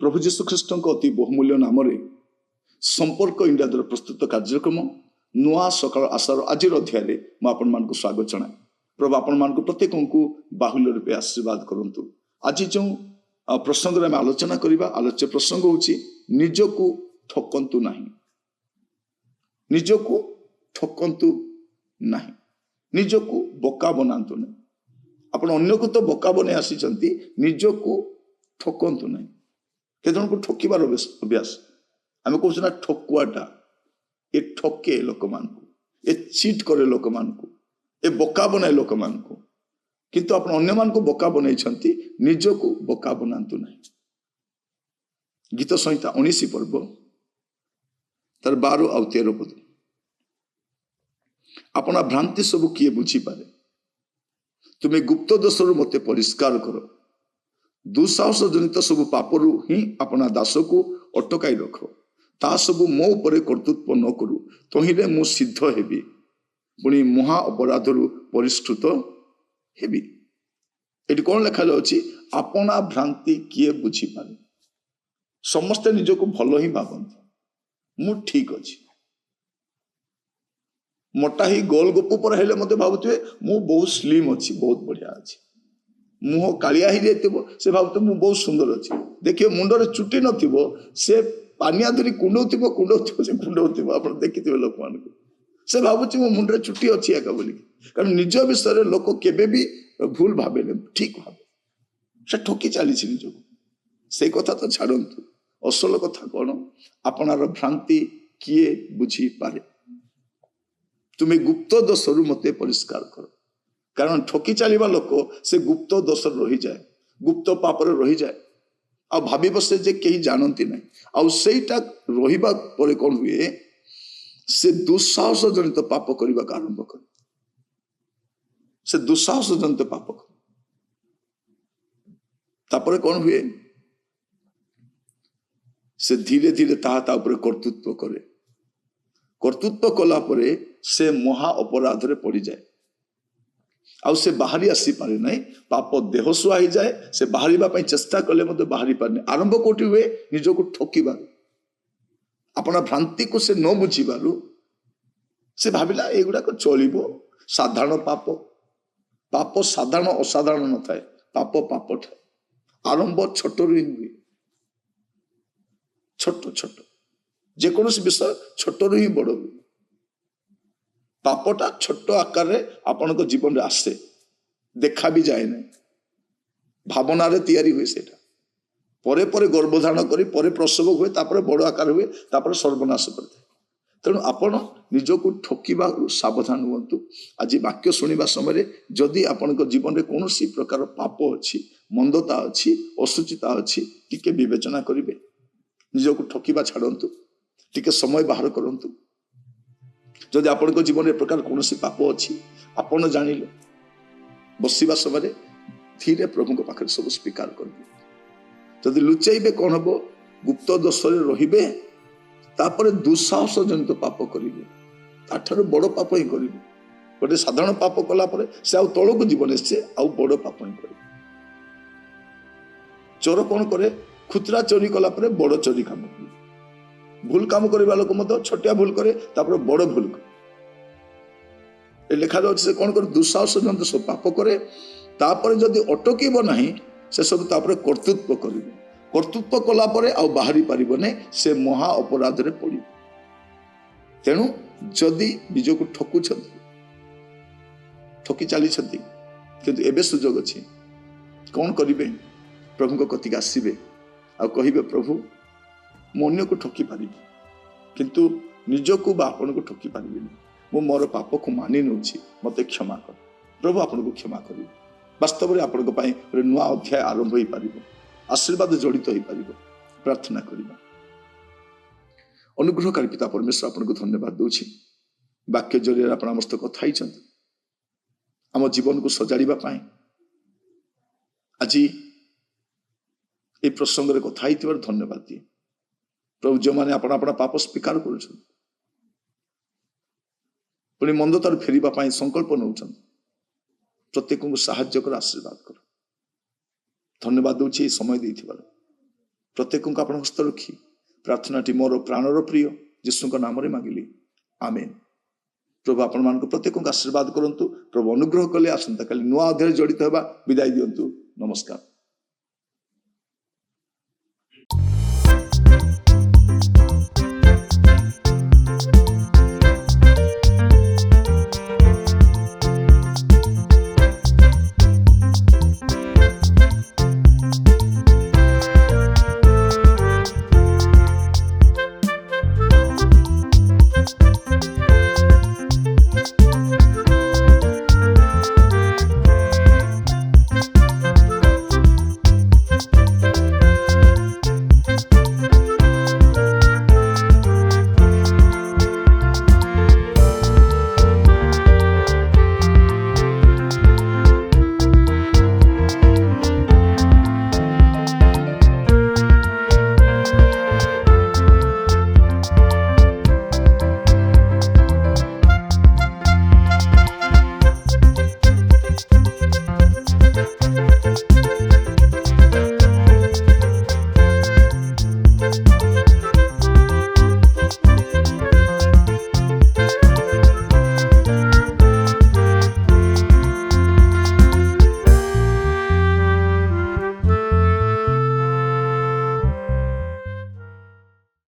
प्रभु जीशु ख्रीस्ट अति बहुमूल्य नाम संपर्क इंडिया द्वारा प्रस्तुत कार्यक्रम नुआ सकाळ आशार आज अध्याय मुझे स्वागत जनाए। प्रभु आपण प्रत्येक को बाहुल्य रूपे आशीर्वाद करंतु। आज जो प्रसंग में आलोचना करवा आलोच्य प्रसंग होची निजको ठकंतु नहीं, निजको ठकंतु नहीं, निजको बोका बनातु नहीं। आपण अन्य को तो बोका बने आसी निजको ठकंतु नहीं। केजन को ठकिबार अभ्यास आम कहना ठकुआटा ये ठके लोक मान ये चीट करे लोक मान ये बोका बनाए लोक मान किंतु आप अन्य मान को बोका बनई निज को बोका बनातु नहीं। गीत संहिता 19 पर्व तार 12 और 13 पद अपना भ्रांति सब किए बुझी पारे, तुम्हें गुप्त दोषरु मते परिष्कार कर, दुस्साहस जनित सब पापरु ही अपना दास को अटकाई रख, ता सब मो उपरे कर्तृत्व न करू, तहिरे मु सिद्ध हेबी, पुणी महा अपराधरु परिष्कृत हेबी। एटी कौन लिखा जाउछि अपना भ्रांति किए बुझी पारे। समस्ते निज को भल ही भावती मु ठीक अच्छी, मोटा ही गोल गोप पर हेले मते भावुथे मु बहुत स्लिम अच्छी, बहुत बढ़िया अच्छी। मुह कालिया ही जाइथिबो से भावते मु बहुत सुंदर अच्छी। देखिए मुंडरे चुटी नथिबो से पानिया धरी कुंडौथिबो से कुंडौथिबो। आप देखिथिबे लोक मान को से भावुछि मो मुंडरे चुटी अच्छी एका बोली, कारण निज विषय लोक केबे भी भूल भावे ठीक भावे से ठकी चली निजको। से कथा तो छाड़ंतु, असल कथा कौन आपनार भ्रांति किए बुझी पारे। तुम्हें गुप्त दोषरु मते परिष्कार कर, कारण ठकी चलवा लोक से गुप्त दोष रही जाए, गुप्त पापर रही जाए आ भावी बसे जे कहीं जानती ना आ सेटा रहिबा परे कौन हुए से दुस्साहस जनित पाप करने का आरंभ कर, से दुस्साहस जनित पाप कर तापर कौन हुए से धीरे धीरे ता ऊपर कर्तृत्व करे, कर्तृत्व कला परे से महा अपराध रे पड़ी जाए आउ से बाहरी आसी पारे नहीं। पाप देह सुआ ही जाए, से बाहर चेष्टा कले मत बाहरी पारे। आरंभ कोटि हुए निज को ठकिबार, अपना भ्रांति को से न बुझीबारु से भाविला एगुड़ा को चलिबो साधारण पाप। पाप साधारण असाधारण न थाए, पाप पाप ठाए। आरंभ छोट रु हुए, छोट छोट जेकोसी विषय छोट रु ही बड़ हुए। पापटा छोट आकार रे आपण को जीवन रे आसे, देखा भी जाए ना, भावना रे तैयारी हुए सेटा परे परे गर्भधारण करी परे प्रसव हुए, तापर बड़ आकार हुए, तापर सर्वनाश करते। तेणु आपण निज को ठकिबा सावधान हुंतु। आज वाक्य सुनिबा समय जदि आपण को जीवन रे कोनोसी प्रकार पाप अछि, मंदता अछि, असुचिता अछि, टिके विवेचना करिवे। निज को ठकिबा छाड़ंतु, टिके समय बाहर करंतु। जदि आपण को जीवन प्रकार कौन पाप अच्छी आपण जानिले बसवा समय धीरे प्रभु को पाखे सब स्वीकार करेंगे। जदि लुचाइबे कौन हम गुप्त दोष रे तापर दुस्साहस जनित पाप करेंगे, ताठार बड़ पाप ही करेंगे। गोटे साधारण पाप कला से आउ तलक जीवन से आउ बड़ पाप ही करे। चोर कौन करे खुचरा चोरी कला बड़ चोरी काम करे, भूल काम करवा लोक मत छोटिया भूल करे तापर बड़ भूल करे। लिखा जाउछि से कौन करे दुस्साहस जनित सब पाप करे, तापर जदि अटकीब नहीं से सब तापर कर्तृत्व करिवे। कर्तृत्व कला परे आ बाहरी पारिब नहीं, से महा अपराध रे पड़िब। तेणु जदि निज को ठकुछंती, ठकी चली କିନ୍ତୁ ଏବେ ସୁଯୋଗ ଅଛି। କ'ଣ କରିବେ? ପ୍ରଭୁଙ୍କ କତିକି ଆସିବେ ଆଉ କହିବେ, ପ୍ରଭୁ ମୁଁ ଅନ୍ୟକୁ ଠକି ପାରିବି କିନ୍ତୁ ନିଜକୁ ବା ଆପଣଙ୍କୁ ଠକି ପାରିବିନି। ମୁଁ ମୋର ପାପକୁ ମାନି ନେଉଛି, ମୋତେ କ୍ଷମା କର। ପ୍ରଭୁ ଆପଣଙ୍କୁ କ୍ଷମା କରିବେ। ବାସ୍ତବରେ ଆପଣଙ୍କ ପାଇଁ ଗୋଟେ ନୂଆ ଅଧ୍ୟାୟ ଆରମ୍ଭ ହୋଇପାରିବ, ଆଶୀର୍ବାଦ ଜଡ଼ିତ ହୋଇପାରିବ। ପ୍ରାର୍ଥନା କରିବା। ଅନୁଗ୍ରହକାରୀ ପିତା ପରମେଶ୍ୱର, ଆପଣଙ୍କୁ ଧନ୍ୟବାଦ ଦେଉଛି। ବାକ୍ୟ ଜରିଆରେ ଆପଣ ଆମ ସହିତ କଥା ହେଇଛନ୍ତି, ଆମ ଜୀବନକୁ ସଜାଡ଼ିବା ପାଇଁ। ଆଜି এই ପ୍ରସଙ୍ଗରେ କଥା ହେଇଥିବାର ଧନ୍ୟବାଦ ଦିଏ। ପ୍ରଭୁ, ଯେଉଁମାନେ ଆପଣ ଆପଣ ପାପ ସ୍ୱୀକାର କରୁଛନ୍ତି, ପୁଣି ମନ୍ଦତାରୁ ଫେରିବା ପାଇଁ ସଂକଳ୍ପ ନେଉଛନ୍ତି, ପ୍ରତ୍ୟେକଙ୍କୁ ସାହାଯ୍ୟ କର, ଆଶୀର୍ବାଦ କର। ଧନ୍ୟବାଦ ଦେଉଛି ଏହି ସମୟ ଦେଇଥିବାରୁ। ପ୍ରତ୍ୟେକଙ୍କୁ ଆପଣ ହସ୍ତ ରଖି ପ୍ରାର୍ଥନାଟି ମୋର ପ୍ରାଣର ପ୍ରିୟ ଯୀଶୁଙ୍କ ନାମରେ ମାଗିଲି, ଆମେନ୍। ପ୍ରଭୁ ଆପଣମାନଙ୍କୁ ପ୍ରତ୍ୟେକଙ୍କୁ ଆଶୀର୍ବାଦ କରନ୍ତୁ। ପ୍ରଭୁ ଅନୁଗ୍ରହ କଲେ ଆସନ୍ତାକାଲି ନୂଆ ଅଧ୍ୟାୟରେ ଜଡ଼ିତ ହେବା। ବିଦାୟ ଦିଅନ୍ତୁ। ନମସ୍କାର।